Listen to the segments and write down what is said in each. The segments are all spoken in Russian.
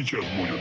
сейчас будет.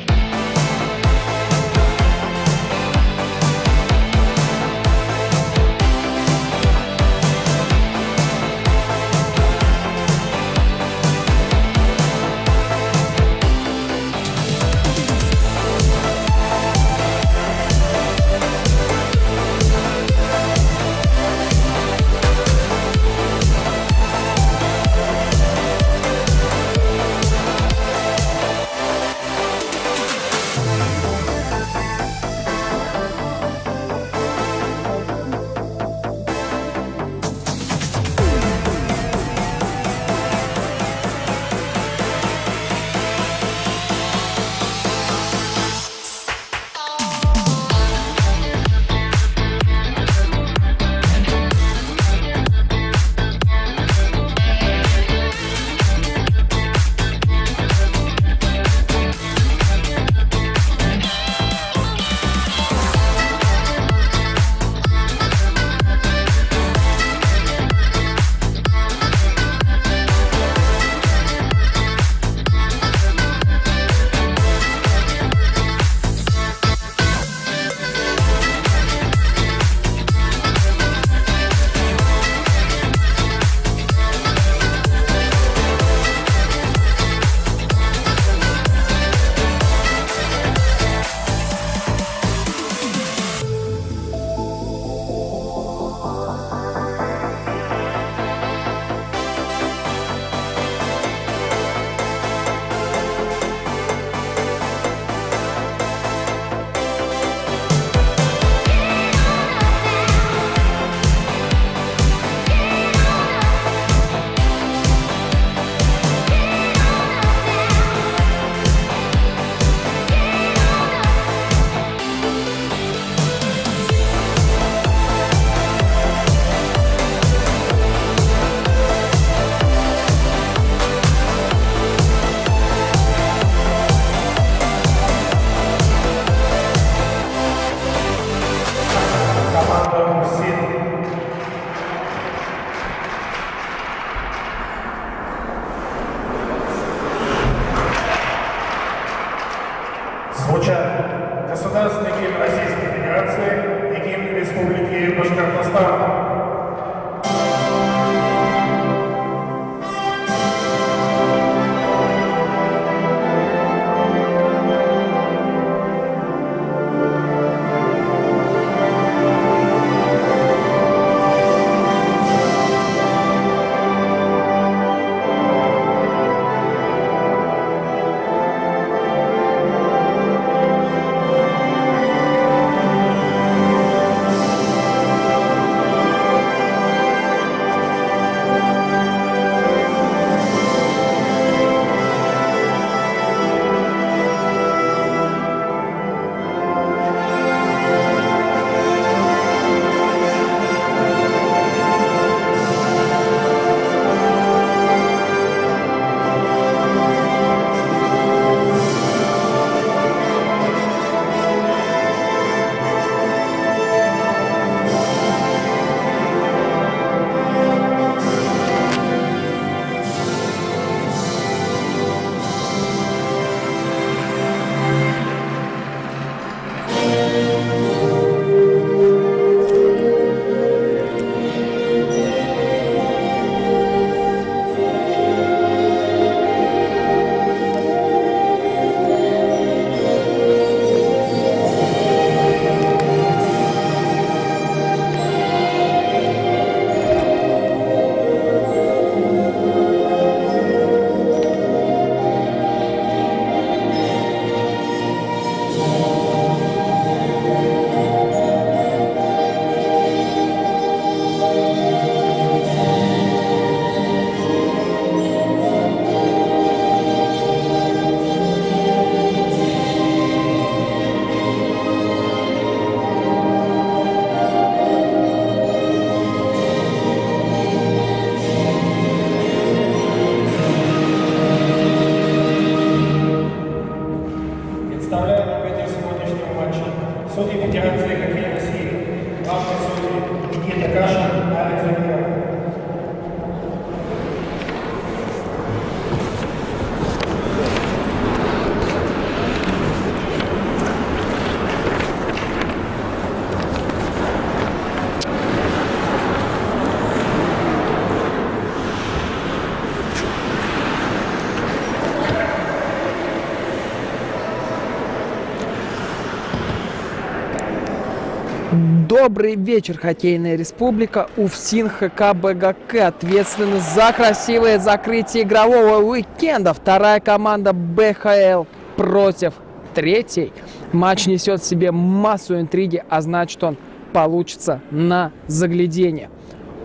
Добрый вечер, хоккейная республика. УФСИН ХК БГК ответственны за красивое закрытие игрового уикенда. Вторая команда БХЛ против третьей. Матч несет в себе массу интриги, а значит, он получится на заглядение.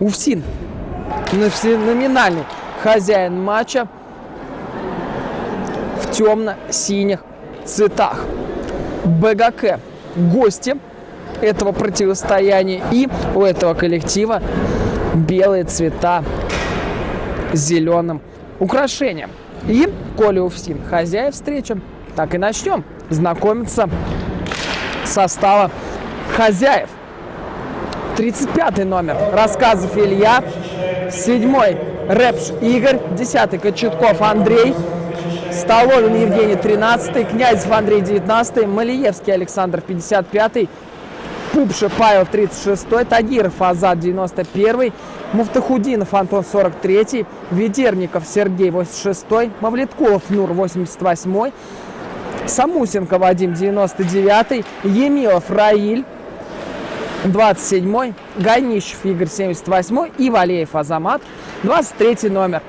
УФСИН номинальный хозяин матча в темно-синих цветах. БГК гости этого противостояния, и у этого коллектива белые цвета с зеленым украшением. И коли УФСИН хозяев встречи, так и начнем знакомиться с составом хозяев. 35-й номер Рассказов Илья, 7-й Репш Игорь, 10-й Кочетков Андрей, Столовин Евгений, 13-й, Князев Андрей, 19-й, Малиевский Александр, 55-й, Пупша Павел, 36-й, Тагиров Азат, 91-й, Муфтахудинов Антон, 43-й, Ведерников Сергей, 86-й, Мавлеткулов Нур, 88-й, Самусенко Вадим, 99-й, Емилов Раиль, 27-й, Гайнищев Игорь, 78-й и Валеев Азамат, 23-й номер.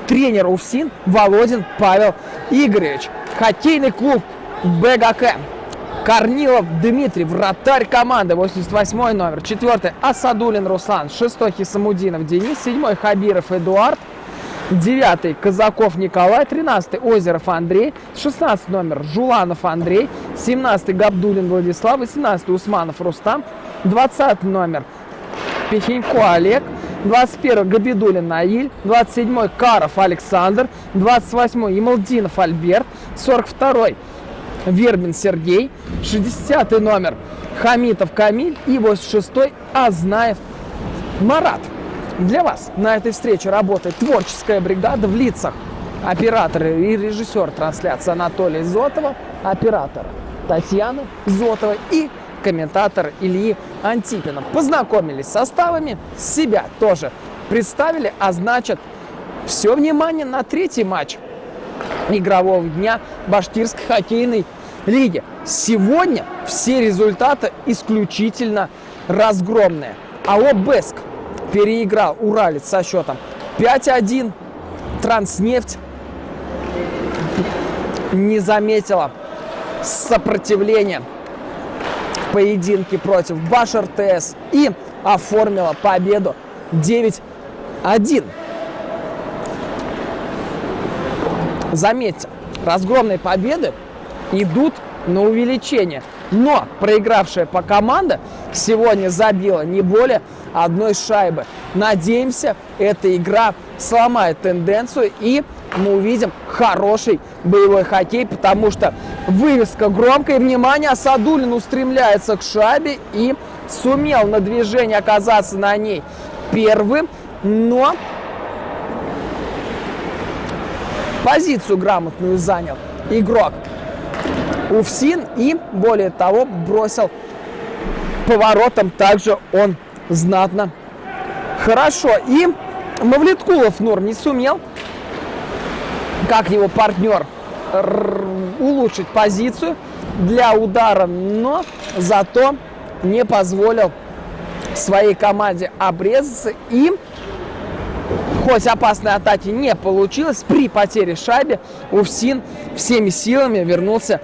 Тренер УФСИН Володин Павел Игоревич. Хоккейный клуб БГК. Корнилов Дмитрий, вратарь команды, 88-й номер. 4-й Асадулин Руслан, 6-й Хисамудинов Денис, 7-й Хабиров Эдуард, 9-й Казаков Николай, 13-й Озеров Андрей, 16-й номер Жуланов Андрей, 17-й Габдулин Владислав, 18-й Усманов Рустам, 20-й номер Пехенько Олег, 21-й Габидулин Наиль, 27-й Каров Александр, 28-й Емалдинов Альберт, 42-й Вербин Сергей, 60-й номер Хамитов Камиль и 86-й Азнаев Марат. Для вас на этой встрече работает творческая бригада в лицах оператора и режиссер трансляции Анатолия Зотова, оператор Татьяна Зотова и комментатор Ильи Антипина. Познакомились с составами, себя тоже представили, а значит, все внимание на третий матч игрового дня Башкирской хоккейной лиги. Сегодня все результаты исключительно разгромные. АО «Бэск» переиграл Уралец со счетом 5-1. Транснефть не заметила сопротивления в поединке против Баш-РТС и оформила победу 9-1. Заметьте, разгромные победы идут на увеличение. Но проигравшая по команда сегодня забила не более одной шайбы. Надеемся, эта игра сломает тенденцию и мы увидим хороший боевой хоккей, потому что вывеска громкая. Внимание, Асадулин устремляется к шайбе и сумел на движении оказаться на ней первым, но позицию грамотную занял игрок УФСИН и, более того, бросил поворотом также он знатно хорошо. И Мавлеткулов Нур не сумел, как его партнер, улучшить позицию для удара, но зато не позволил своей команде обрезаться. И хоть опасной атаки не получилось, при потере шайбы УФСИН всеми силами вернулся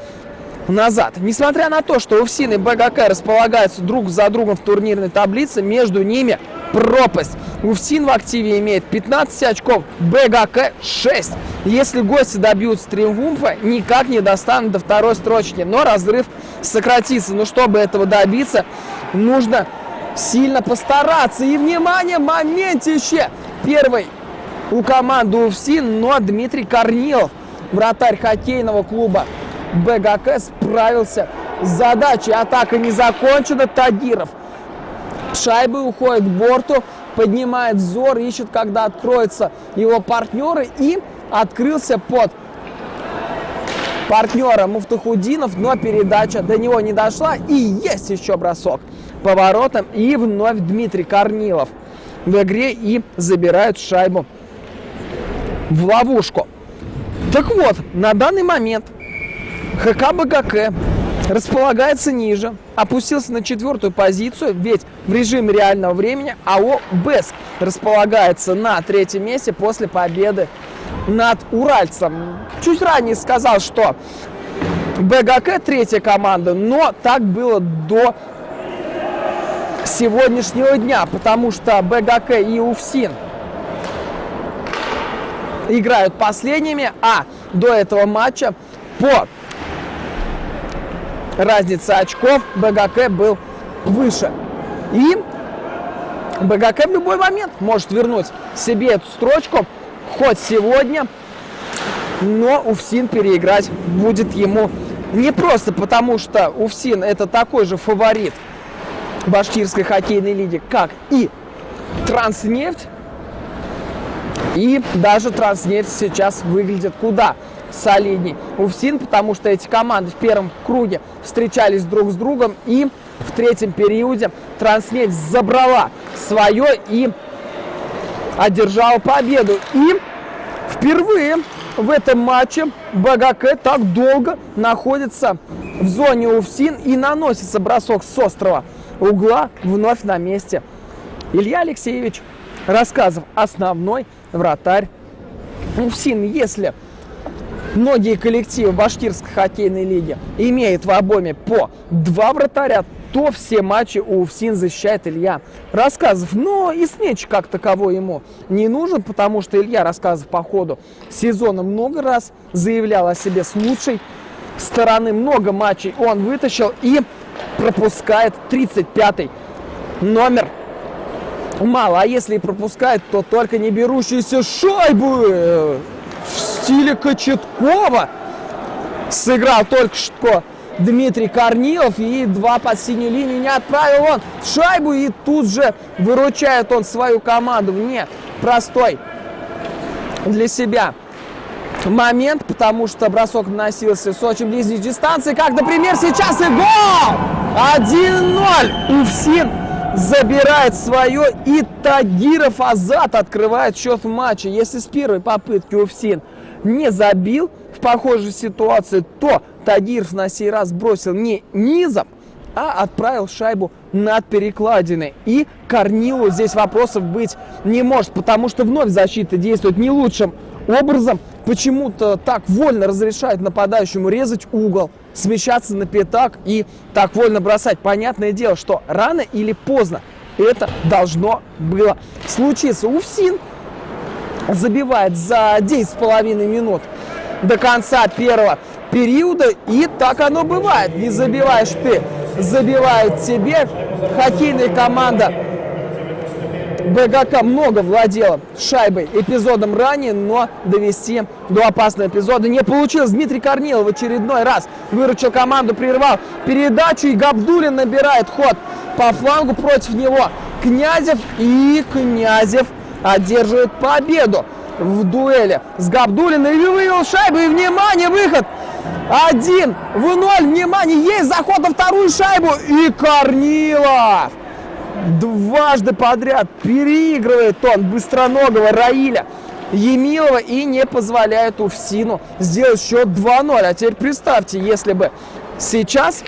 назад. Несмотря на то, что УФСИН и БГК располагаются друг за другом в турнирной таблице, между ними пропасть. УФСИН в активе имеет 15 очков, БГК 6. Если гости добьются триумфа, никак не достанут до второй строчки, но разрыв сократится. Но чтобы этого добиться, нужно сильно постараться. И, внимание, моментище! Первый у команды УФСИН, но Дмитрий Корнилов, вратарь хоккейного клуба БГК, справился с задачей. Атака не закончена. Тагиров шайбы уходит к борту, поднимает взор, ищет, когда откроются его партнеры, и открылся под партнера Муфтахудинов, но передача до него не дошла, и есть еще бросок поворотом, и вновь Дмитрий Корнилов в игре и забирают шайбу в ловушку. Так вот, на данный момент ХК БГК располагается ниже, опустился на 4-ю позицию, ведь в режиме реального времени АО «Бэск» располагается на 3-м месте после победы над уральцем. Чуть ранее сказал, что БГК 3-я команда, но так было до сегодняшнего дня, потому что БГК и УФСИН играют последними, а до этого матча по разнице очков БГК был выше. И БГК в любой момент может вернуть себе эту строчку, хоть сегодня, но УФСИН переиграть будет ему не просто, потому что УФСИН это такой же фаворит башкирской хоккейной лиги, как и Транснефть. И даже Транснефть сейчас выглядит куда солидней УФСИН, потому что эти команды в первом круге встречались друг с другом, и в 3-м периоде Транснефть забрала свое и одержала победу. И впервые в этом матче БГК так долго находится в зоне УФСИН и наносится бросок с острого угла вновь на месте. Илья Алексеевич Рассказов, основной вратарь УФСИН. Если многие коллективы башкирской хоккейной лиги имеют в обойме по 2 вратаря, то все матчи у УФСИН защищает Илья Рассказов. Но и сменщик как таковой ему не нужен, потому что Илья Рассказов по ходу сезона много раз заявлял о себе с лучшей стороны. Много матчей он вытащил и пропускает 35-й номер. Мало, а если и пропускает, то только не берущиеся шайбы в стиле Кочеткова. Сыграл только что Дмитрий Корнилов, и 2 под синюю линию не отправил он шайбу, и тут же выручает он свою команду в непростой для себя момент, потому что бросок наносился с очень близкой дистанции, как, например, сейчас, и гол! 1-0! УФСИН забирает свое, и Тагиров Азат открывает счет в матче. Если с первой попытки УФСИН не забил в похожей ситуации, то Тагиров на сей раз бросил не низом, а отправил шайбу над перекладиной. И Корнилу здесь вопросов быть не может, потому что вновь защита действует не лучшим образом. Почему-то так вольно разрешает нападающему резать угол, смещаться на пятак и так вольно бросать. Понятное дело, что рано или поздно это должно было случиться. УФСИН забивает за 10,5 минут до конца первого периода, и так оно бывает. Не забиваешь ты, забивает тебе. Хоккейная команда БГК много владела шайбой эпизодом ранее, но довести до опасного эпизода не получилось. Дмитрий Корнилов в очередной раз выручил команду, прервал передачу, и Габдуллин набирает ход по флангу, против него Князев, и Князев одерживает победу в дуэли с Габдуллиным и вывел шайбу, и внимание, выход 1-0, внимание, есть заход на вторую шайбу, и Корнилов дважды подряд переигрывает он быстроногого Раиля Емилова и не позволяет УФСИНу сделать счет 2-0. А теперь представьте, если бы сейчас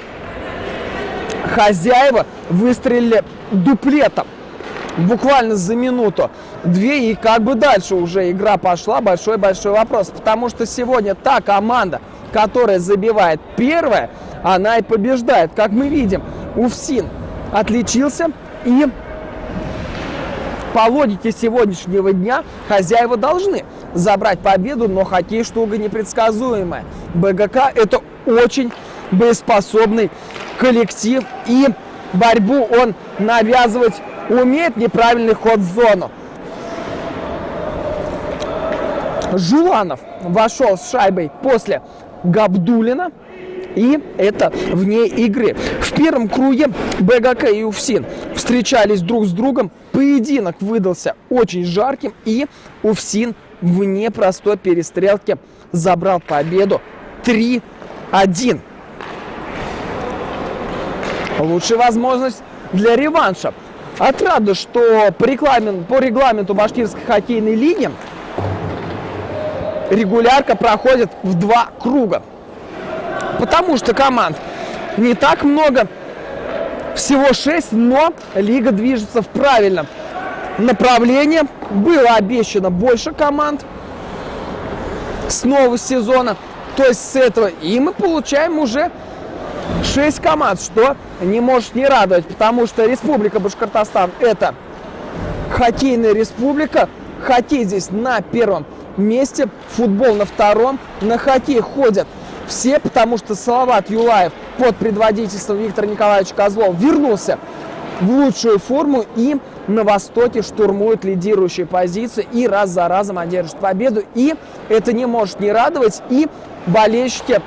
хозяева выстрелили дуплетом буквально за минуту-две, и как бы дальше уже игра пошла, большой-большой вопрос. Потому что сегодня та команда, которая забивает первая, она и побеждает. Как мы видим, УФСИН отличился, и по логике сегодняшнего дня хозяева должны забрать победу, но хоккей штука непредсказуемая. БГК это очень боеспособный коллектив, и борьбу он навязывать умеет, неправильный ход в зону. Жуланов вошел с шайбой после Габдуллина, и это вне игры. В первом круге БГК и УФСИН встречались друг с другом. Поединок выдался очень жарким, и УФСИН в непростой перестрелке забрал победу 3-1. Лучшая возможность для реванша. Отрадно, что по регламенту башкирской хоккейной лиги регулярка проходит в 2 круга. Потому что команд не так много, всего 6, но лига движется в правильном направлении. Было обещано больше команд с нового сезона, то есть с этого. И мы получаем уже 6 команд, что не может не радовать, потому что Республика Башкортостан – это хоккейная республика. Хоккей здесь на первом месте, футбол на втором. На хоккей ходят все, потому что Салават Юлаев под предводительством Виктора Николаевича Козлова вернулся в лучшую форму и на Востоке штурмует лидирующие позиции и раз за разом одержит победу. И это не может не радовать. И болельщики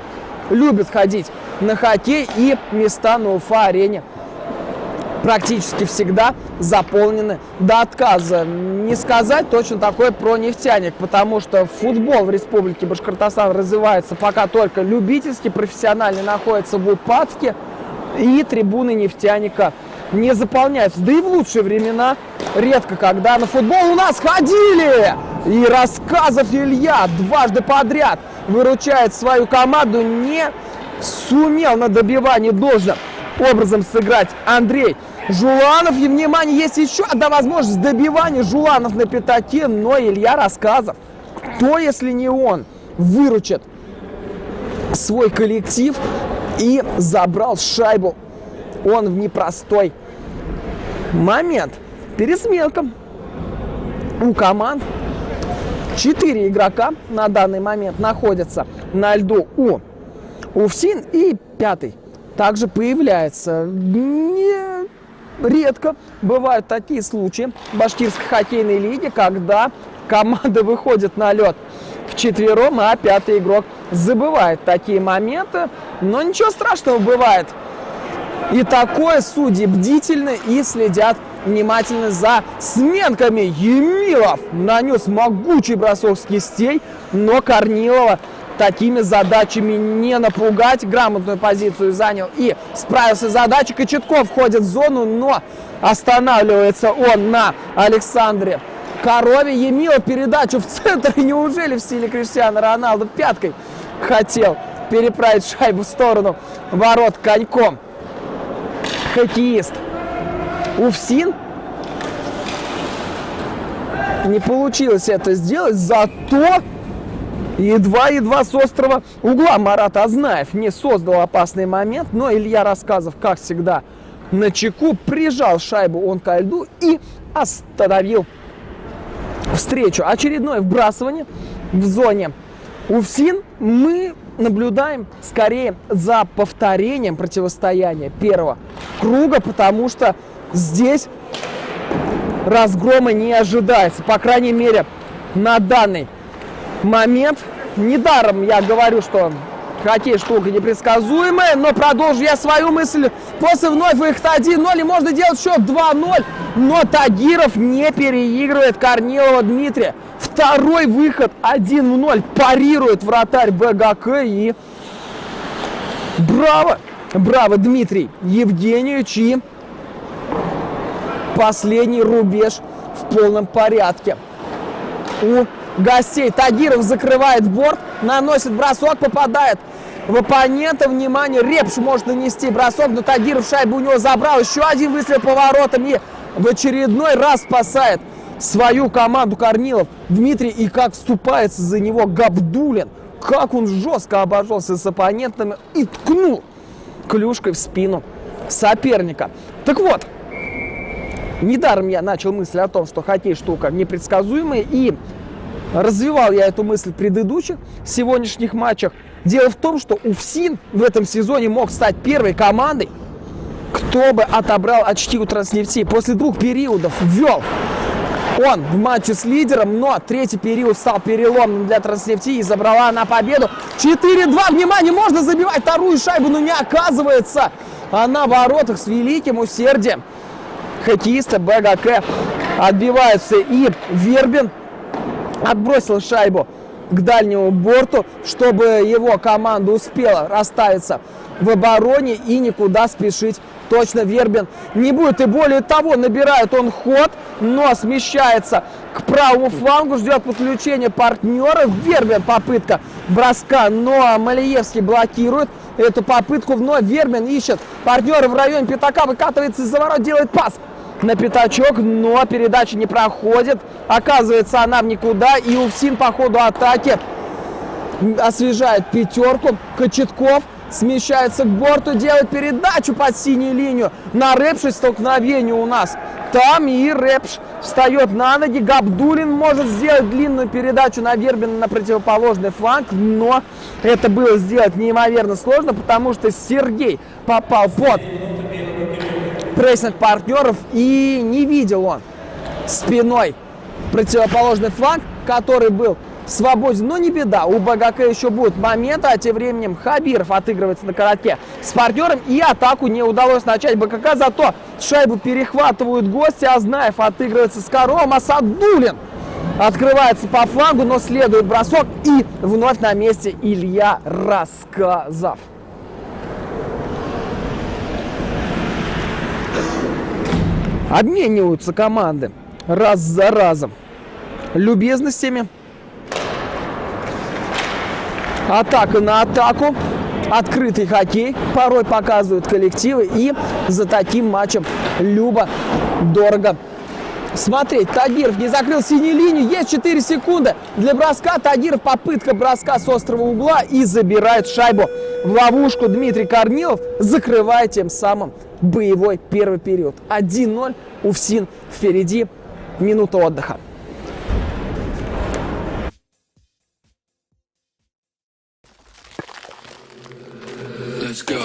любят ходить на хоккей, и места на Уфа-арене практически всегда заполнены до отказа. Не сказать точно такое про «Нефтяник», потому что футбол в Республике Башкортостан развивается пока только любительский, профессиональный находится в упадке, и трибуны «Нефтяника» не заполняются. Да и в лучшие времена редко когда на футбол у нас ходили. И Рассказов Илья дважды подряд выручает свою команду, не сумел на добивании должным образом сыграть Андрей Жуланов. И, внимание, есть еще одна возможность добивания. Жуланов на пятаке, но Илья Рассказов, кто, если не он, выручит свой коллектив и забрал шайбу. Он в непростой момент. Пересменка у команд. 4 игрока на данный момент находятся на льду у УФСИН, и 5-й также появляется. Редко бывают такие случаи в башкирской хоккейной лиге, когда команда выходит на лед вчетвером, а 5-й игрок забывает такие моменты. Но ничего страшного бывает. И такое судьи бдительны и следят внимательно за сменками. Емилов нанес могучий бросок с кистей, но Корнилова такими задачами не напугать. Грамотную позицию занял и справился с задачей. Кочетков входит в зону, но останавливается он на Александре Корове. Емилов передачу в центр. Неужели в стиле Криштиану Роналду пяткой хотел переправить шайбу в сторону ворот коньком хоккеист УФСИН? Не получилось это сделать, зато едва-едва с острого угла Марат Азнаев не создал опасный момент, но Илья Рассказов, как всегда, на чеку, прижал шайбу он ко льду и остановил встречу. Очередное вбрасывание в зоне УФСИН. Мы наблюдаем скорее за повторением противостояния первого круга, потому что здесь разгрома не ожидается, по крайней мере, на данный момент. Недаром я говорю, что хоккей штука непредсказуемая, но продолжу я свою мысль. После вновь выход 1-0, и можно делать счет 2-0, но Тагиров не переигрывает Корнилова Дмитрия. Второй выход 1-0, парирует вратарь БГК, и браво, браво, Дмитрий Евгеньевич, и последний рубеж в полном порядке у гостей. Тагиров закрывает борт, наносит бросок, попадает в оппонента. Внимание, Репш может нанести бросок, но Тагиров шайбу у него забрал. Еще один выстрел по воротам, и в очередной раз спасает свою команду Корнилов Дмитрий. И как вступается за него Габдуллин, как он жестко обожался с оппонентами и ткнул клюшкой в спину соперника. Так вот, недаром я начал мысль о том, что хоккей штука непредсказуемая, и развивал я эту мысль в предыдущих сегодняшних матчах. Дело в том, что УФСИН в этом сезоне мог стать первой командой, кто бы отобрал очки у Транснефти. После 2 периодов ввел он в матче с лидером, но третий период стал переломным для Транснефти, и забрала она победу. 4-2, внимание, можно забивать вторую шайбу, но не оказывается. А на воротах с великим усердием хоккеисты БГК отбиваются, и Вербин отбросил шайбу к дальнему борту, чтобы его команда успела расставиться в обороне и никуда спешить точно Вербин не будет. И более того, набирает он ход, но смещается к правому флангу, ждет подключения партнера. Вербин, попытка броска, но Малиевский блокирует. эту попытку. Вновь Вербин ищет партнера в районе пятака, выкатывается из-за ворот, делает пас на пятачок, но передача не проходит. Оказывается, она в никуда, и Уфсин по ходу атаки освежает пятерку. Кочетков смещается к борту, делает передачу под синюю линию. На Репше столкновение у нас. Там и Репш встает на ноги. Габдуллин может сделать длинную передачу на Вербина на противоположный фланг, но это было сделать неимоверно сложно, потому что Сергей попал под прессинг партнеров и не видел он спиной противоположный фланг, который был свободен. Но не беда, у БГК еще будут моменты, а тем временем Хабиров отыгрывается на коротке с партнером, и атаку не удалось начать БКК, зато шайбу перехватывают гости, Азнаев отыгрывается с Коровом, а Садулин открывается по флангу, но следует бросок, и вновь на месте Илья Рассказов. Обмениваются команды раз за разом любезностями. Атака на атаку. Открытый хоккей порой показывают коллективы. И за таким матчем любо-дорого смотреть. Тагиров не закрыл синюю линию. Есть 4 секунды для броска. Тагиров, попытка броска с острого угла. И забирает шайбу в ловушку. Дмитрий Корнилов, закрывая тем самым боевой первый период. 1-0. Уфсин впереди. Минута отдыха. Let's go.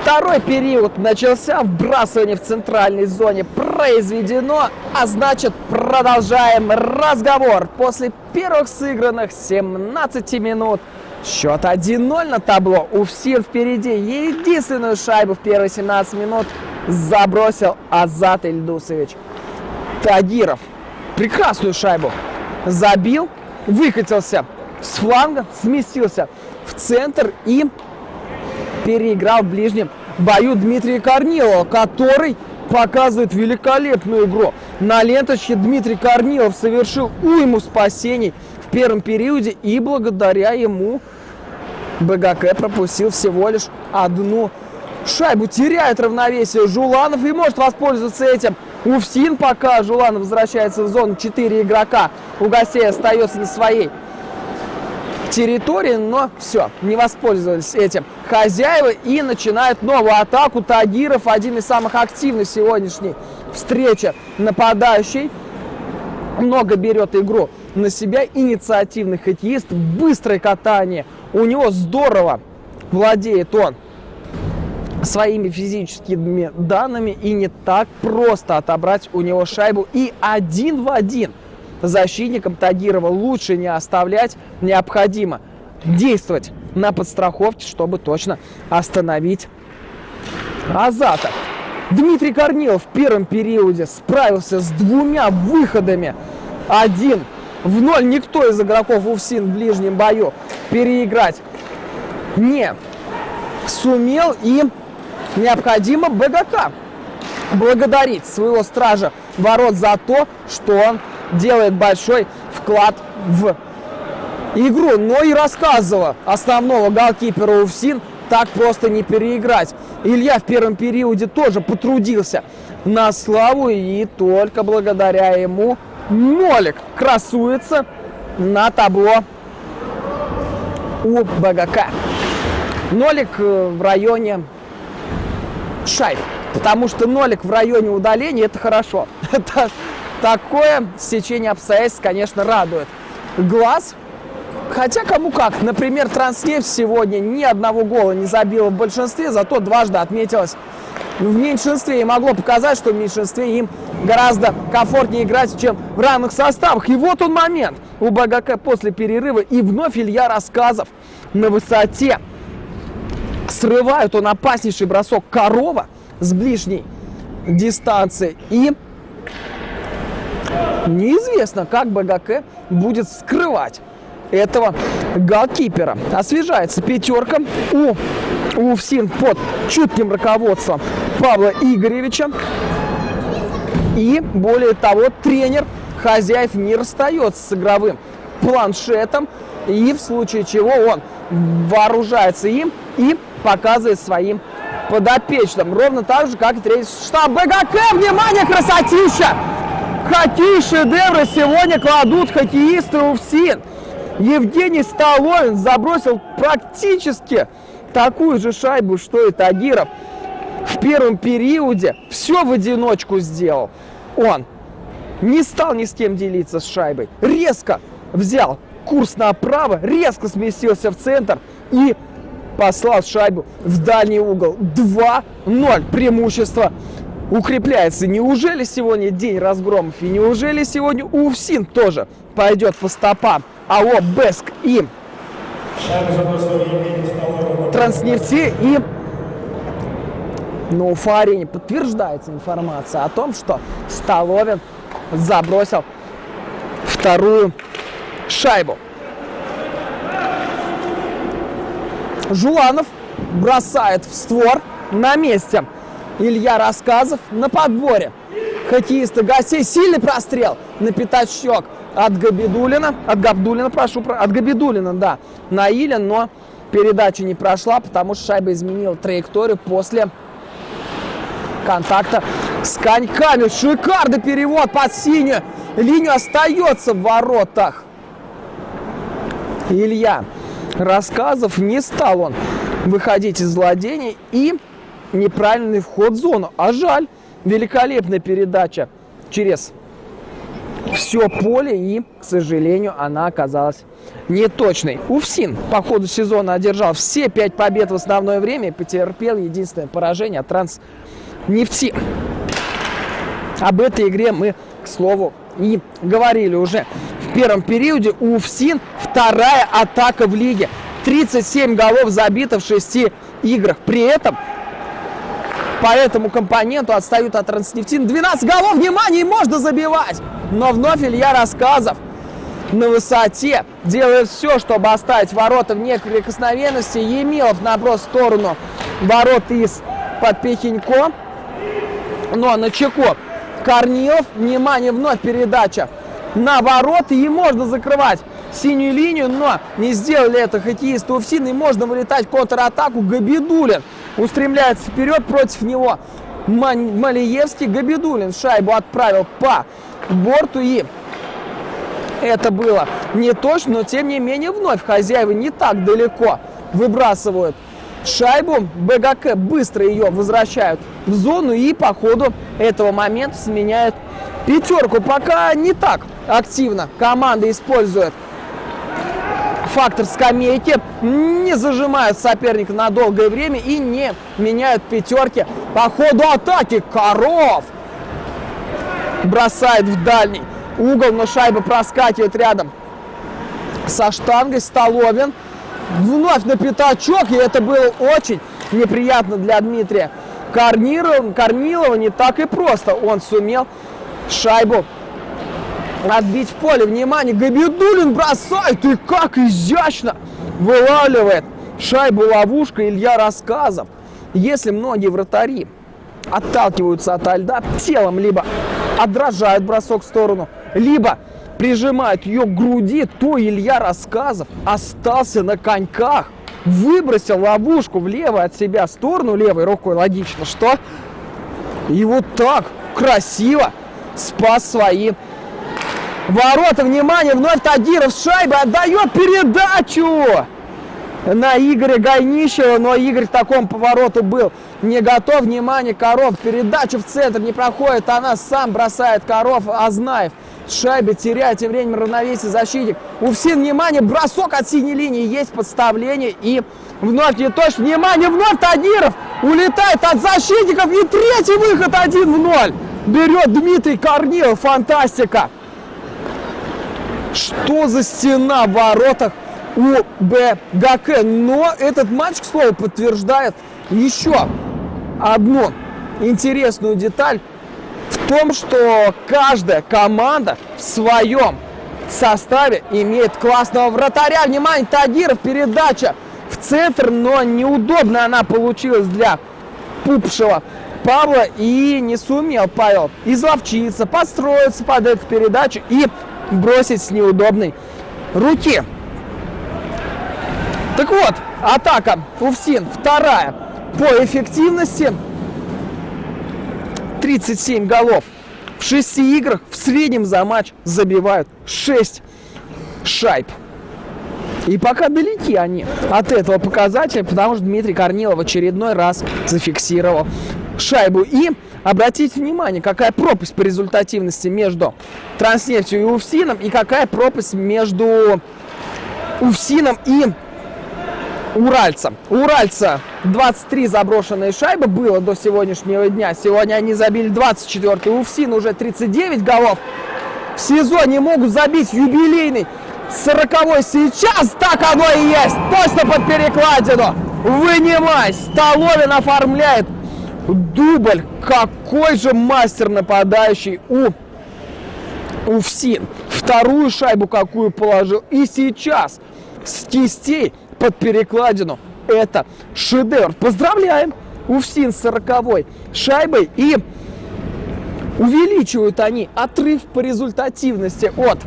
Второй период начался, вбрасывание в центральной зоне произведено, а значит продолжаем разговор. После первых сыгранных 17 минут счет 1-0 на табло. Уфсин впереди. Единственную шайбу в первые 17 минут забросил Азат Ильдусович Тагиров. Прекрасную шайбу забил, выкатился с фланга, сместился в центр и переиграл в ближнем бою Дмитрия Корнилова, который показывает великолепную игру. На ленточке Дмитрий Корнилов совершил уйму спасений в первом периоде, и благодаря ему БГК пропустил всего лишь одну шайбу. Теряет равновесие Жуланов и может воспользоваться этим Уфсин, пока Жуланов возвращается в зону. 4 игрока у гостей остается на своей территории, но все, не воспользовались этим хозяева и начинают новую атаку. Тагиров, один из самых активных сегодняшней встречи нападающий, много берет игру на себя, инициативный хоккеист, быстрое катание, у него здорово владеет он своими физическими данными, и не так просто отобрать у него шайбу. И 1 в 1 защитникам Тагирова лучше не оставлять, необходимо действовать на подстраховке, чтобы точно остановить Азата. Дмитрий Корнилов в первом периоде справился с 2 выходами 1-0. Никто из игроков Уфсин в ближнем бою переиграть не сумел, и необходимо БГК благодарить своего стража ворот за то, что он делает большой вклад в игру. Но и Рассказова, основного голкипера Уфсин, так просто не переиграть. Илья в первом периоде тоже потрудился на славу, и только благодаря ему Нолик красуется на табло у БГК. Нолик в районе шайб, потому что нолик в районе удаления — это хорошо. Это такое стечение обстоятельств, конечно, радует глаз. Хотя кому как. Например, Транснефть сегодня ни одного гола не забила в большинстве, зато дважды отметилась в меньшинстве и могло показать, что в меньшинстве им гораздо комфортнее играть, чем в равных составах. И вот он момент у БГК после перерыва, и вновь Илья Рассказов на высоте. Срывает он опаснейший бросок Корова с ближней дистанции. И неизвестно, как БГК будет скрывать этого голкипера. Освежается пятерка у УФСИН под чутким руководством Павла Игоревича. И более того, тренер хозяев не расстается с игровым планшетом. И в случае чего он вооружается им и показывает своим подопечным. Ровно так же, как и тренер штаб БГК. Внимание, красотища! Какие шедевры сегодня кладут хоккеисты УФСИН. Евгений Столовин забросил практически такую же шайбу, что и Тагиров. В первом периоде все в одиночку сделал. Он не стал ни с кем делиться с шайбой. Резко взял курс направо, резко сместился в центр и послал шайбу в дальний угол. 2-0. Преимущество укрепляется. Неужели сегодня день разгромов? И неужели сегодня УФСИН тоже пойдет по стопам АО БЭСК и Транснефти? И на Уфа-арене подтверждается информация о том, что Столовин забросил вторую шайбу. Жуланов бросает в створ на месте. Илья Рассказов на подборе. Хоккеисты гостей. Сильный прострел на пятачок от Габидулина. От Габидулина, да, на Илин, но передача не прошла, потому что шайба изменила траекторию после контакта с коньками. Шикарный перевод под синюю линию. Остается в воротах Илья Рассказов. Не стал он выходить из владения и неправильный вход в зону. А жаль. Великолепная передача через все поле, и, к сожалению, она оказалась неточной. УФСИН по ходу сезона одержал все 5 побед в основное время и потерпел единственное поражение от Транснефти. Об этой игре мы, к слову, и говорили уже в первом периоде. У УФСИН вторая атака в лиге. 37 голов забито в 6 играх. При этом по этому компоненту отстают от Транснефтин 12 голов. Внимание, можно забивать. Но вновь Илья Рассказов на высоте делает все, чтобы оставить ворота вне прикосновенности. Емилов наброс в сторону ворот из-под Пехенько. Но на чеку Корнилов. Внимание, вновь передача на ворота. И можно закрывать синюю линию, но не сделали это хоккеисты УФСИН. И можно вылетать в контратаку. Габидулин устремляется вперед, против него Малиевский. Габидулин шайбу отправил по борту, и это было не точно, но тем не менее вновь хозяева не так далеко выбрасывают шайбу. БГК быстро ее возвращают в зону и по ходу этого момента сменяют пятерку. Пока не так активно команда использует фактор скамейки, не зажимают соперника на долгое время и не меняют пятерки по ходу атаки. Коров бросает в дальний угол, но шайба проскакивает рядом со штангой. Столовин вновь на пятачок, и это было очень неприятно для Дмитрия Корнилова. Не так и просто он сумел шайбу отбить в поле. Внимание, Габидулин бросает, и как изящно вылавливает шайбу ловушка Илья Рассказов. Если многие вратари отталкиваются от льда телом, либо отражают бросок в сторону, либо прижимают ее к груди, то Илья Рассказов остался на коньках, выбросил ловушку влево от себя сторону, левой рукой, логично, что? И вот так красиво спас свои Ворота, внимание, вновь Тагиров с шайбой отдает передачу на Игоря Гайнищева, но Игорь к такому повороту был не готов. Внимание, Коров, передача в центр не проходит, она сам бросает Коров, Азнаев с шайбой теряет тем временем равновесие защитник. УФСИН, внимание, бросок от синей линии, есть подставление и вновь не точно. Внимание, вновь Тагиров улетает от защитников и третий выход 1-0. Берет Дмитрий Корнилов, фантастика. Что за стена в воротах у БГК? Но этот матч, к слову, подтверждает еще одну интересную деталь в том, что каждая команда в своем составе имеет классного вратаря. Внимание, Тагиров, передача в центр, но неудобно она получилась для Пупшева Павла, и не сумел Павел изловчиться, подстроиться под эту передачу и бросить с неудобной руки. Так вот, атака УФСИН вторая по эффективности. 37 голов в 6 играх, в среднем за матч забивают 6 шайб. И пока далеки они от этого показателя, потому что Дмитрий Корнилов в очередной раз зафиксировал шайбу. И обратите внимание, какая пропасть по результативности между Транснефтью и УФСИНом, и какая пропасть между УФСИНом и Уральцем. У Уральца 23 заброшенные шайбы было до сегодняшнего дня. Сегодня они забили 24-й. У УФСИНа уже 39 голов. В сезоне могут забить юбилейный 40-й сейчас. Так оно и есть. Точно под перекладину. Вынимай. Столовин оформляет дубль. Какой же мастер нападающий у УФСИН. Вторую шайбу какую положил. И сейчас с кистей под перекладину. Это шедевр. Поздравляем УФСИН с 40-й шайбой. И увеличивают они отрыв по результативности от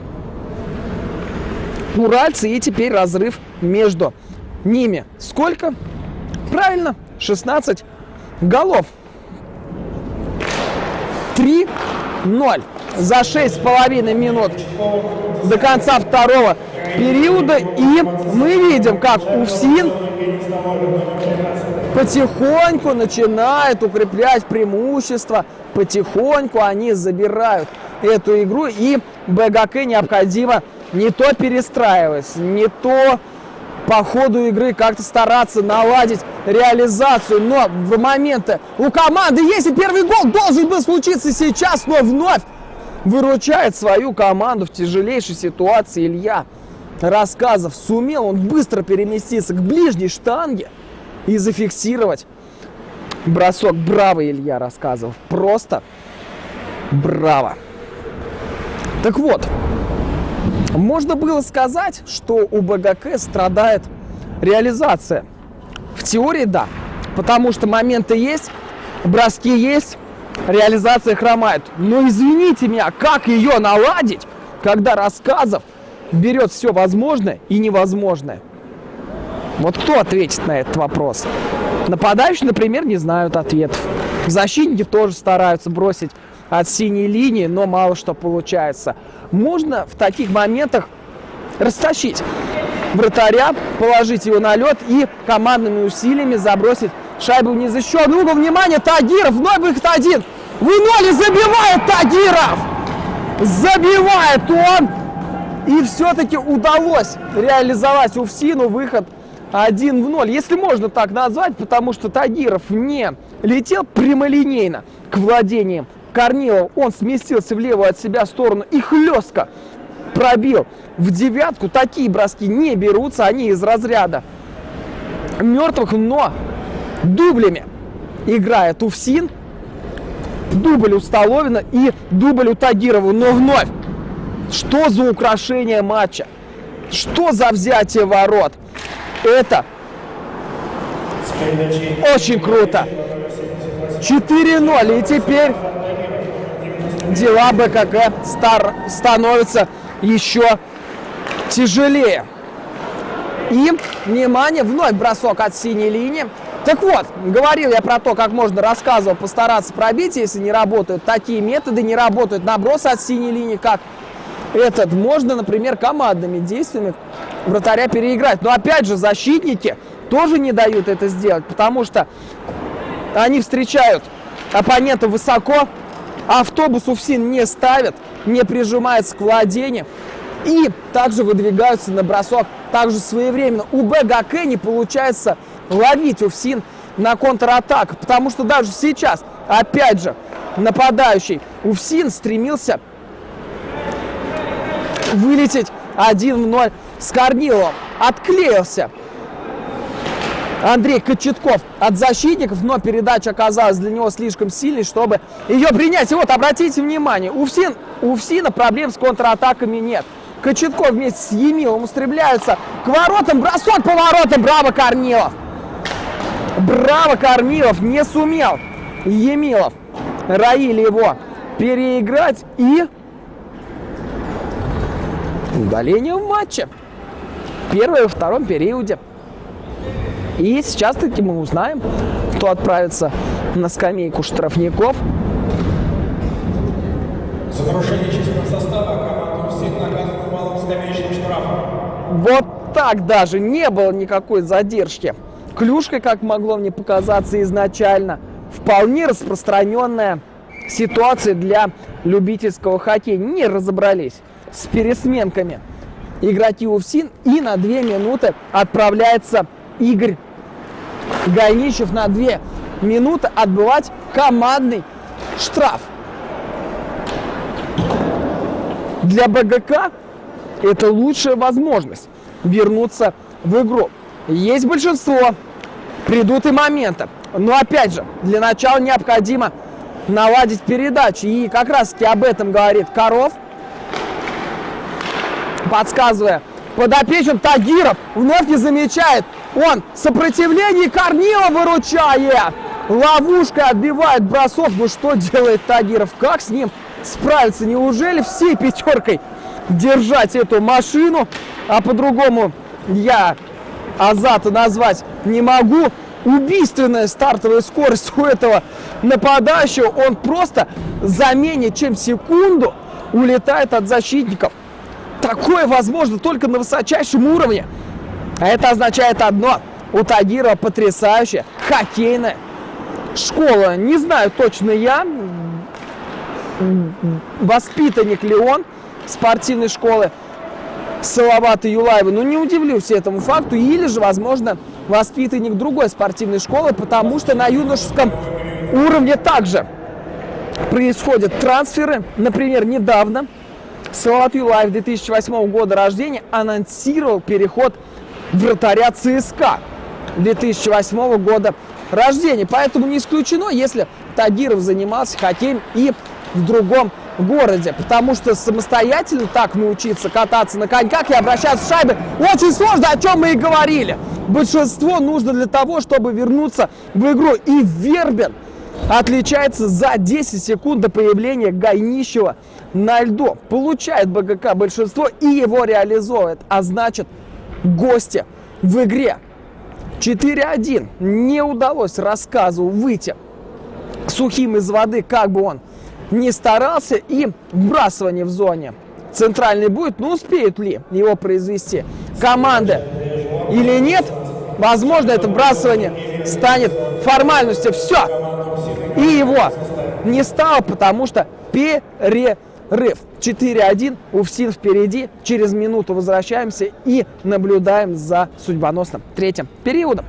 уральца. И теперь разрыв между ними. Сколько? Правильно, 16 голов. 3-0 за 6,5 минут до конца второго периода. И мы видим, как УФСИН потихоньку начинает укреплять преимущество. Потихоньку они забирают эту игру. И БГК необходимо не то перестраивать, не то по ходу игры как-то стараться наладить реализацию. Но в моменты у команды есть, и первый гол должен был случиться сейчас, но вновь выручает свою команду в тяжелейшей ситуации Илья Рассказов. Сумел он быстро переместиться к ближней штанге и зафиксировать бросок. Браво, Илья Рассказов. Просто браво. Так вот, можно было сказать, что у БГК страдает реализация. В теории да, потому что моменты есть, броски есть, реализация хромает. Но извините меня, как ее наладить, когда Рассказов берет все возможное и невозможное? Вот кто ответит на этот вопрос? Нападающие, например, не знают ответов. Защитники тоже стараются бросить от синей линии, но мало что получается. Можно в таких моментах растащить вратаря, положить его на лед и командными усилиями забросить шайбу в незащищенный угол. Внимание, Тагиров, вновь выход один. В ноль забивает Тагиров! Забивает он! И все-таки удалось реализовать УФСИНу выход 1-0. Если можно так назвать, потому что Тагиров не летел прямолинейно к владениям Корнилова. Он сместился в левую от себя сторону и хлестко пробил в девятку. Такие броски не берутся, они из разряда мертвых, но дублями играет УФСИН. Дубль у Столовина и дубль у Тагирова. Но вновь, что за украшение матча? Что за взятие ворот? Это очень круто. 4-0. И теперь дела БКК становятся еще тяжелее. И, внимание, вновь бросок от синей линии. Так вот, говорил я про то, как можно, рассказывал, постараться пробить, если не работают такие методы, не работают набросы от синей линии, как этот можно, например, командными действиями вратаря переиграть. Но опять же, защитники тоже не дают это сделать, потому что они встречают оппонента высоко, автобус УФСИН не ставят, не прижимается к владению и также выдвигаются на бросок также своевременно. У БГК не получается ловить УФСИН на контратаку, потому что даже сейчас, опять же, нападающий УФСИН стремился вылететь 1-0 с Корниловым. Отклеился Андрей Кочетков от защитников, но передача оказалась для него слишком сильной, чтобы ее принять. И вот, обратите внимание, у УФСИНа проблем с контратаками нет. Кочетков вместе с Емилом устремляются к воротам, бросок по воротам, браво, Корнилов! Браво, Корнилов, не сумел Емилов, Раиль его переиграть и удаление в матче. Первое во втором периоде. И сейчас таки мы узнаем, кто отправится на скамейку штрафников. За нарушение численного состава команда УФСИН наказана малым скамеечным штрафом. Вот так даже, не было никакой задержки. Клюшкой, как могло мне показаться изначально, вполне распространенная ситуация для любительского хоккея. Не разобрались с пересменками игроки УФСИН, и на 2 минуты отправляется Игорь Гайничев на 2 минуты отбывать командный штраф. Для БГК это лучшая возможность вернуться в игру. Есть большинство, придут и моменты. Но опять же, для начала необходимо наладить передачи. И как раз таки об этом говорит Коров, подсказывая подопечным. Тагиров вновь не замечает. Он сопротивление, Корнилов выручает. Ловушкой отбивает бросок. Ну что делает Тагиров? Как с ним справиться? Неужели всей пятеркой держать эту машину? А по-другому я Азата назвать не могу. Убийственная стартовая скорость у этого нападающего. Он просто за менее чем секунду улетает от защитников. Такое возможно только на высочайшем уровне. А это означает одно. У Тагирова потрясающая хоккейная школа. Не знаю точно я, воспитанник ли он спортивной школы Салавата Юлаева. Но не удивлюсь этому факту. Или же, возможно, воспитанник другой спортивной школы, потому что на юношеском уровне также происходят трансферы. Например, недавно Салават Юлаев 2008 года рождения анонсировал переход вратаря ЦСКА 2008 года рождения. Поэтому не исключено, если Тагиров занимался хоккеем и в другом городе. Потому что самостоятельно так научиться кататься на коньках и обращаться в шайбе очень сложно, о чем мы и говорили. Большинство нужно для того, чтобы вернуться в игру. И Вербен отличается за 10 секунд до появления Гайнищева на льду. Получает БГК большинство и его реализовывает. А значит, гости в игре. 4-1. Не удалось рассказу выйти сухим из воды, как бы он не старался. И вбрасывание в зоне центральной будет. Но успеют ли его произвести команды или нет? Возможно, это вбрасывание станет формальностью. Все. И его не стало, потому что перерыв. 4-1. УФСИН впереди. Через минуту возвращаемся и наблюдаем за судьбоносным третьим периодом.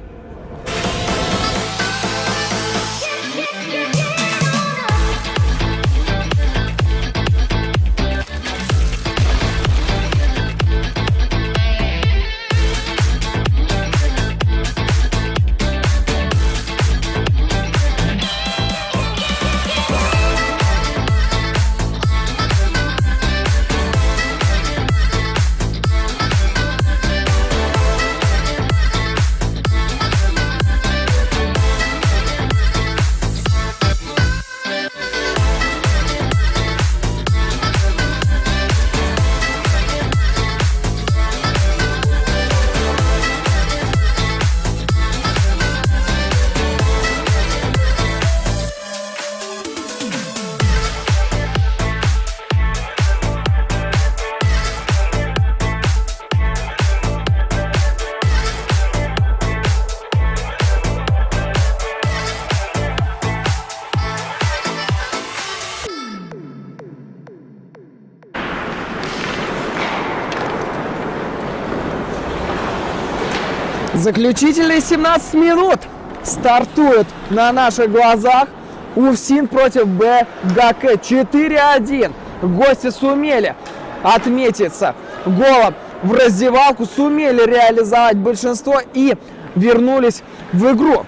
Заключительные 17 минут стартуют на наших глазах. УФСИН против БГК 4-1. Гости сумели отметиться голом в раздевалку, сумели реализовать большинство и вернулись в игру.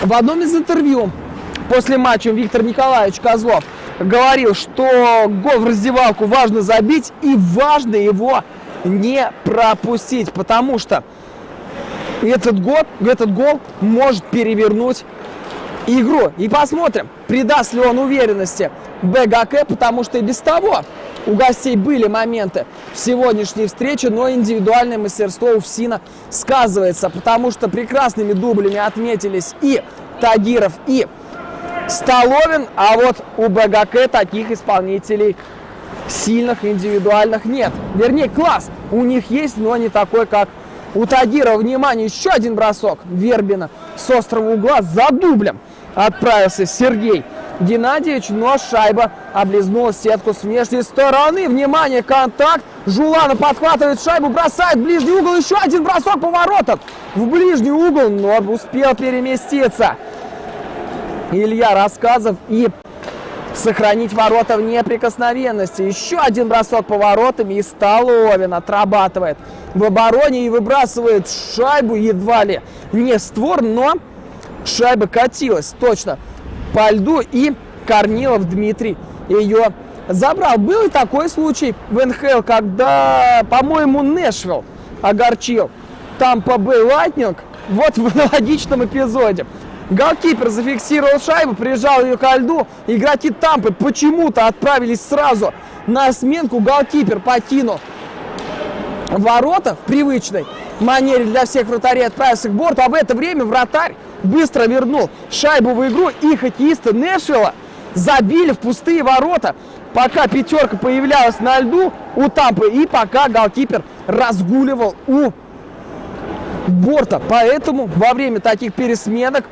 В одном из интервью после матча Виктор Николаевич Козлов говорил, что гол в раздевалку важно забить и важно его не пропустить, потому что этот гол может перевернуть игру. И посмотрим, придаст ли он уверенности БГК, потому что и без того у гостей были моменты в сегодняшней встрече, но индивидуальное мастерство УФСИНа сказывается, потому что прекрасными дублями отметились и Тагиров, и Столовин, а вот у БГК таких исполнителей сильных индивидуальных нет. Вернее, класс у них есть, но не такой, как у Тагирова. Внимание, еще один бросок Вербина с острого угла за дублем отправился Сергей Геннадьевич, но шайба облизнула сетку с внешней стороны. Внимание, контакт. Жуланов подхватывает шайбу, бросает в ближний угол. Еще один бросок по воротам в ближний угол, но успел переместиться Илья Рассказов и сохранить ворота в неприкосновенности. Еще один бросок по воротам, и Столовин отрабатывает в обороне и выбрасывает шайбу едва ли не в створ, но шайба катилась точно по льду, и Корнилов Дмитрий ее забрал. Был и такой случай в НХЛ, когда, по-моему, Нэшвилл огорчил Тампа Бэй Лайтнинг. Вот в аналогичном эпизоде. Голкипер зафиксировал шайбу, прижал ее ко льду. Игроки Тампы почему-то отправились сразу на сменку. Голкипер покинул ворота в привычной манере для всех вратарей, отправился к борту. А в это время вратарь быстро вернул шайбу в игру, и хоккеисты Нэшвилла забили в пустые ворота, пока пятерка появлялась на льду у Тампы и пока голкипер разгуливал у борта. Поэтому во время таких пересменок,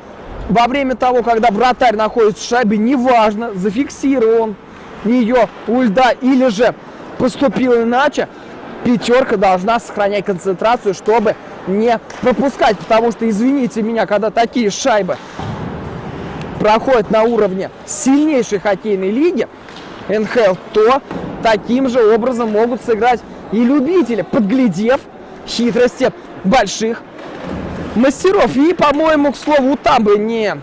во время того, когда вратарь находится в шайбе, неважно, зафиксировал он ее у льда или же поступил иначе, пятерка должна сохранять концентрацию, чтобы не пропускать. Потому что, извините меня, когда такие шайбы проходят на уровне сильнейшей хоккейной лиги НХЛ, то таким же образом могут сыграть и любители, подглядев хитрости больших мастеров. И, по-моему, к слову, у Тамбы не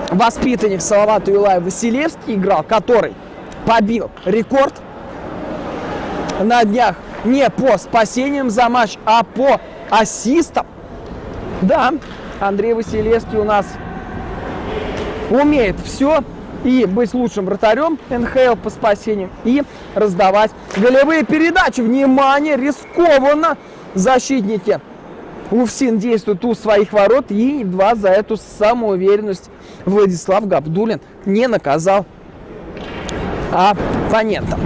воспитанник Салавата Юлаев Василевский играл, который побил рекорд на днях не по спасениям за матч, а по ассистам. Да, Андрей Василевский у нас умеет все: и быть лучшим вратарем НХЛ по спасениям, и раздавать голевые передачи. Внимание, рискованно защитники УФСИН действуют у своих ворот, и едва за эту самоуверенность Владислав Габдуллин не наказал оппонента.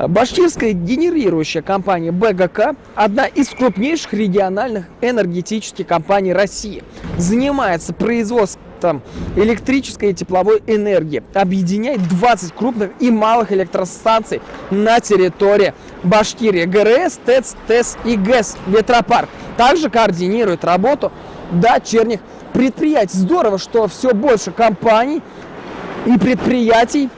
Башкирская генерирующая компания БГК – одна из крупнейших региональных энергетических компаний России. Занимается производством электрической и тепловой энергии. Объединяет 20 крупных и малых электростанций на территории Башкирии. ГРЭС, ТЭЦ, ТЭС и ГЭС Ветропарк. Также координирует работу дочерних предприятий. Здорово, что все больше компаний и предприятий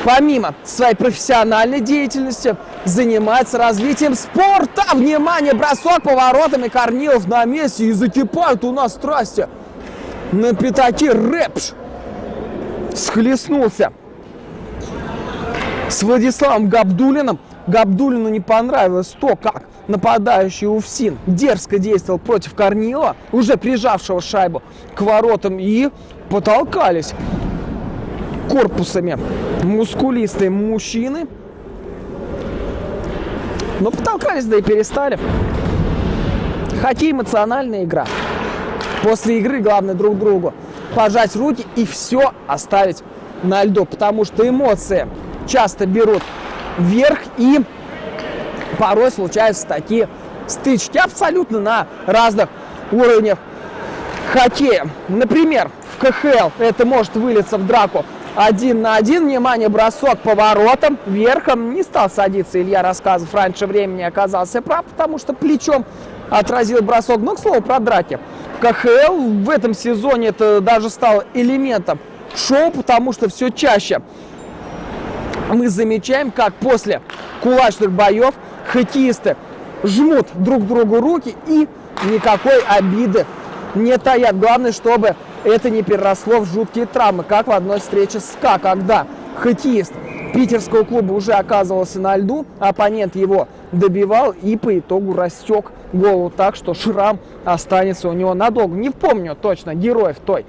помимо своей профессиональной деятельности занимается развитием спорта. Внимание, бросок по воротам, и Корнилов на месте, и закипают у нас страсти. На пятаке Рэпш схлестнулся с Владиславом Габдуллиным. Габдуллину не понравилось то, как нападающий УФСИН дерзко действовал против Корнилова, уже прижавшего шайбу к воротам, и потолкались корпусами мускулистые мужчины. Но потолкались, да и перестали. Хоккей — эмоциональная игра. После игры главное друг другу пожать руки и все оставить на льду, потому что эмоции часто берут вверх, и порой случаются такие стычки абсолютно на разных уровнях хоккея. Например, в КХЛ это может вылиться в драку 1 на 1. Внимание, бросок поворотом, верхом. Не стал садиться Илья Рассказов. Раньше времени оказался прав, потому что плечом отразил бросок. Но, к слову, про драки. КХЛ в этом сезоне это даже стало элементом шоу, потому что все чаще мы замечаем, как после кулачных боев хоккеисты жмут друг другу руки и никакой обиды не таят. Главное, чтобы это не переросло в жуткие травмы, как в одной встрече с СКА, когда хоккеист питерского клуба уже оказывался на льду, оппонент его добивал и по итогу рассек голову так, что шрам останется у него надолго. Не помню точно героев той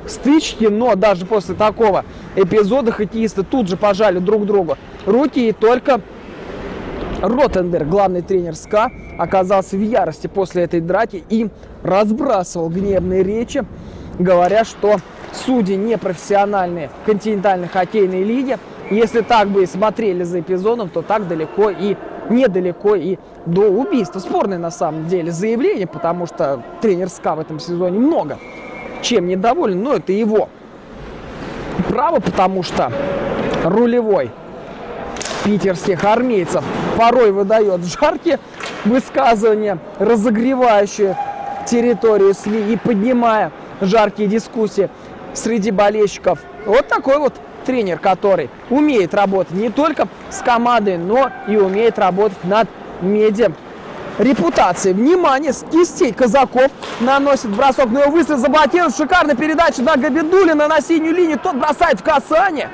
стычки, но даже после такого эпизода хоккеисты тут же пожали друг другу руки, и только Ротенберг, главный тренер СКА, оказался в ярости после этой драки и разбрасывал гневные речи, говоря, что судьи непрофессиональные в континентальной хоккейной лиге. Если так бы и смотрели за эпизодом, то так далеко и недалеко и до убийства. Спорное на самом деле заявление, потому что тренер СКА в этом сезоне много чем недоволен, но это его право, потому что рулевой питерских армейцев порой выдает жаркие высказывания, разогревающие территорию СМИ и поднимая жаркие дискуссии среди болельщиков. Вот такой вот тренер, который умеет работать не только с командой, но и умеет работать над медиа репутацией. Внимание, с кистей Казаков наносит бросок, но его выстрел заблокирует. Шикарная передача на Габидуллина на синюю линию. Тот бросает в касание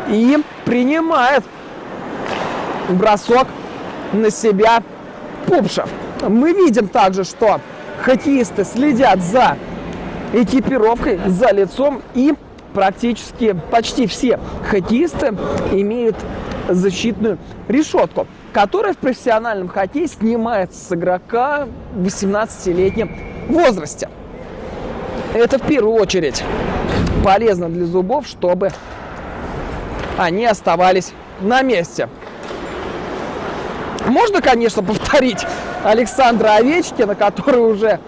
и принимает бросок на себя Пупшев. Мы видим также, что хоккеисты следят за экипировкой, за лицом, и практически почти все хоккеисты имеют защитную решетку, которая в профессиональном хоккее снимается с игрока в 18-летнем возрасте. Это в первую очередь полезно для зубов, чтобы они оставались на месте. Можно, конечно, повторить Александра Овечкина, который уже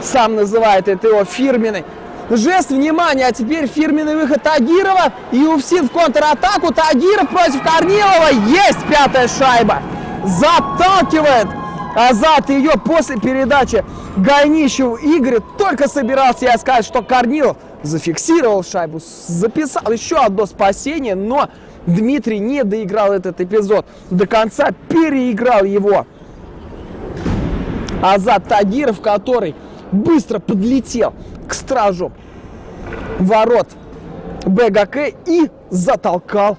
сам называет это его фирменный жест. Внимание, а теперь фирменный выход Тагирова. И Уфсин в контратаку. Тагиров против Корнилова. Есть пятая шайба. Заталкивает Азат ее после передачи Гайнищеву. Игорь только собирался я сказать, что Корнилов зафиксировал шайбу, записал еще одно спасение, но Дмитрий не доиграл этот эпизод до конца, переиграл его Азат Тагиров, который быстро подлетел к стражу ворот БГК и затолкал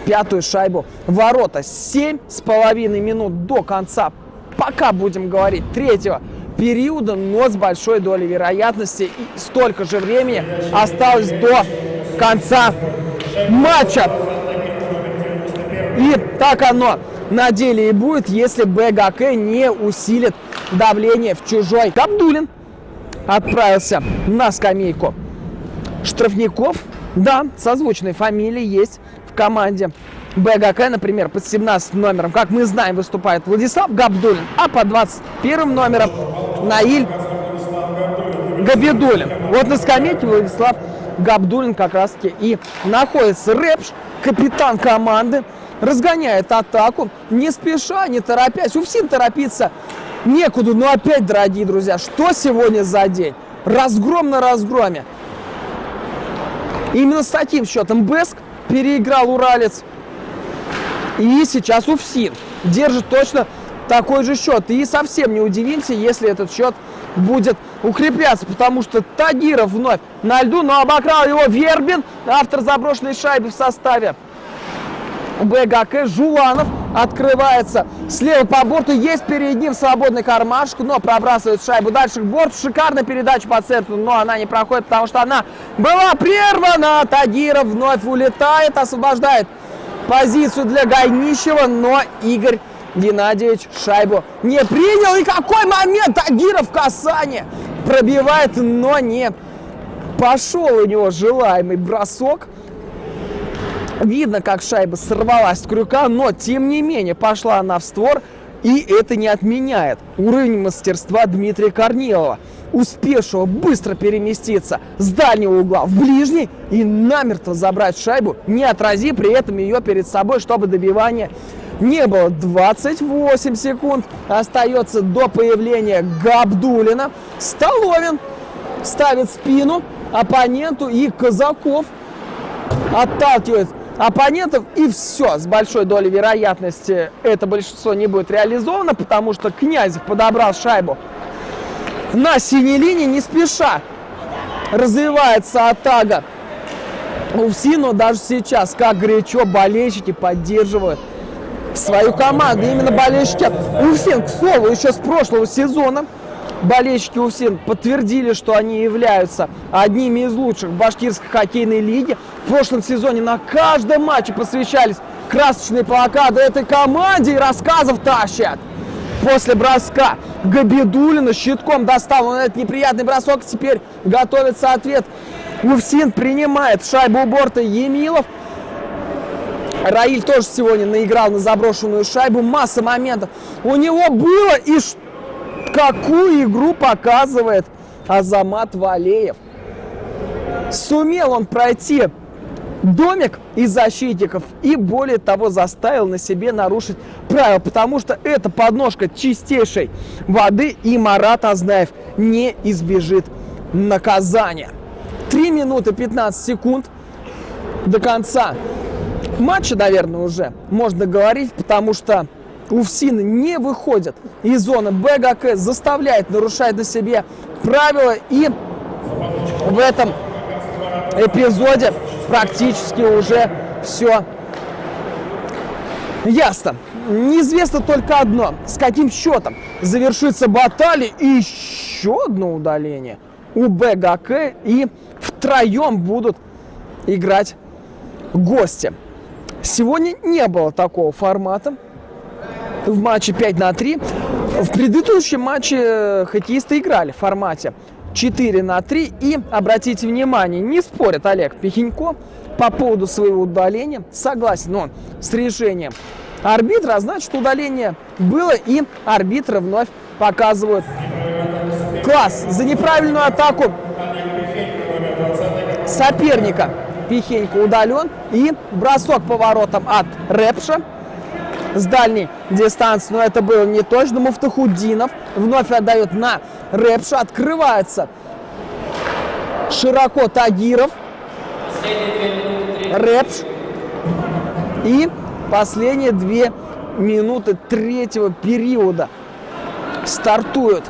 пятую шайбу в ворота. 7,5 минут до конца, пока будем говорить, третьего периода, но с большой долей вероятности и столько же времени осталось до конца матча. И так оно на деле и будет, если БГК не усилит давление в чужой. Габдуллин отправился на скамейку штрафников. Да, созвучные фамилии есть в команде БГК, например, под 17 номером, как мы знаем, выступает Владислав Габдуллин, а под 21 номером Наиль Габидуллин. Вот на скамейке Владислав Габдуллин как раз-таки и находится. Рэпш, капитан команды, разгоняет атаку, не спеша, не торопясь. Уфсин торопиться некуда, но опять, дорогие друзья, что сегодня за день? Разгром на разгроме. Именно с таким счетом Бэск переиграл Уралец. И сейчас Уфсин держит точно такой же счет. И совсем не удивимся, если этот счет будет укрепляться, потому что Тагиров вновь на льду, но обокрал его Вербин, автор заброшенной шайбы в составе БГК. Жуланов открывается слева по борту, есть перед ним свободный кармашек, но пробрасывает шайбу дальше к борту. Шикарная передача по центру, но она не проходит, потому что она была прервана. Тагиров вновь улетает, освобождает позицию для Гайнищева, но Игорь Геннадьевич шайбу не принял. И какой момент! Тагиров в касание пробивает, но не пошел у него желаемый бросок. Видно, как шайба сорвалась с крюка, но тем не менее пошла она в створ. И это не отменяет уровень мастерства Дмитрия Корнилова. успевшего быстро переместиться с дальнего угла в ближний и намертво забрать шайбу, не отразив при этом ее перед собой, чтобы добивания не было. 28 секунд остается до появления Габдуллина. Столовин ставит спину оппоненту, и Казаков отталкивает оппонентов, и все. С большой долей вероятности это большинство не будет реализовано, потому что Князев подобрал шайбу на синей линии, не спеша развивается атака УФСИ, но даже сейчас, как горячо болельщики поддерживают свою команду. Именно болельщики УФСИ, к слову, еще с прошлого сезона болельщики УФСИ подтвердили, что они являются одними из лучших в башкирской хоккейной лиге. В прошлом сезоне на каждом матче посвящались красочные плакаты этой команде и рассказов тащат. После броска Габидуллина щитком достал он этот неприятный бросок. Теперь готовится ответ. УФСИ принимает шайбу у борта Емилов. Раиль тоже сегодня наиграл на заброшенную шайбу. Масса моментов у него было. И какую игру показывает Азамат Валеев. Сумел он пройти домик из защитников и, более того, заставил на себе нарушить правила, потому что это подножка чистейшей воды, и Марат Азнаев не избежит наказания. 3 минуты 15 секунд до конца матча, наверное, уже можно говорить, потому что УФСИ не выходит из зоны БГК, заставляет нарушать на себе правила, и в этом эпизоде практически уже все ясно. Неизвестно только одно: с каким счетом завершится баталия, и еще одно удаление у БГК, и втроем будут играть гости. Сегодня не было такого формата в матче 5-3. В предыдущем матче хоккеисты играли в формате 4-3. И, обратите внимание, не спорит Олег Пихенько по поводу своего удаления. Согласен он с решением арбитра, а значит, удаление было, и арбитры вновь показывают класс. За неправильную атаку соперника Пихенько удален, и бросок поворотом от Репша с дальней дистанции, но это было не точно. Муфтахуддинов вновь отдает на Репша, открывается широко Тагиров, Репш, и последние 2 минуты третьего периода стартуют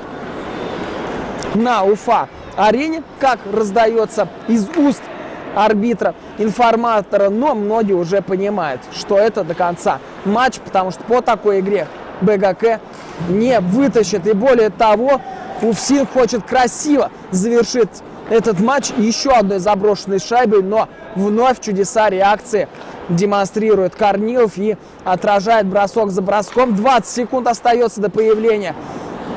на Уфа-арене, как раздается из уст арбитра, информатора, но многие уже понимают, что это до конца матч, потому что по такой игре БГК не вытащит. И более того, УФСИ хочет красиво завершить этот матч еще одной заброшенной шайбой, но вновь чудеса реакции демонстрирует Корнилов и отражает бросок за броском. 20 секунд остается до появления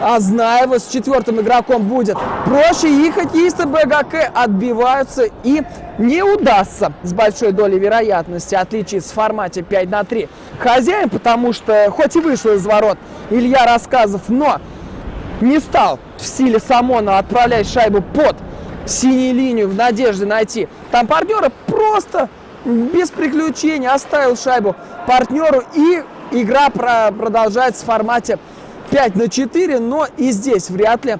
Азнаева. С 4-м игроком будет проще, и хоккеисты БГК отбиваются, и не удастся с большой долей вероятности отличиться в формате 5-3 хозяин, потому что хоть и вышел из ворот Илья Рассказов, но не стал в стиле Самона отправлять шайбу под синюю линию в надежде найти там партнера. Просто без приключений оставил шайбу партнеру, и игра продолжается в формате 5-4, но и здесь вряд ли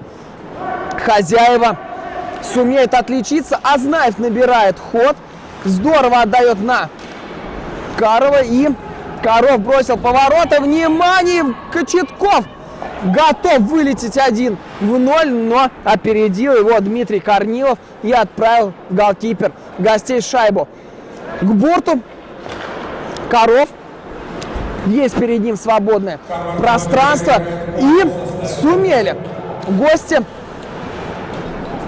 хозяева сумеют отличиться. Азнаев набирает ход, здорово отдает на Карова, и Каров бросил поворота. Внимание, Кочетков готов вылететь 1-0, но опередил его Дмитрий Корнилов и отправил голкипер гостей шайбу к борту. Каров, есть перед ним свободное пространство, и сумели гости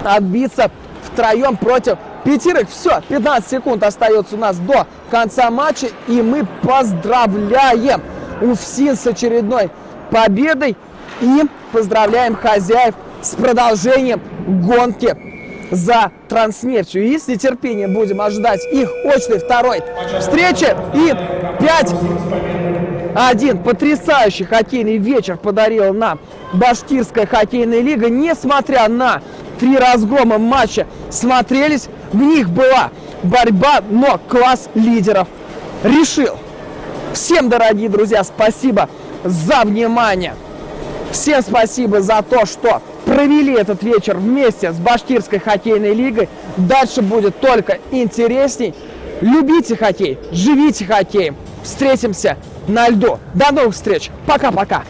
отбиться втроем против 5. Все, 15 секунд остается у нас до конца матча, и мы поздравляем УФСИ с очередной победой и поздравляем хозяев с продолжением гонки за Транснефтью. И с нетерпением будем ожидать их очной второй встречи. И 5 1. Потрясающий хоккейный вечер подарила нам Башкирская хоккейная лига. Несмотря на 3 разгрома матча, смотрелись, в них была борьба, но класс лидеров решил. Всем, дорогие друзья, спасибо за внимание. Всем спасибо за то, что провели этот вечер вместе с Башкирской хоккейной лигой. Дальше будет только интересней. Любите хоккей, живите хоккеем. Встретимся на льду. До новых встреч. Пока-пока.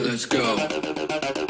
Let's go.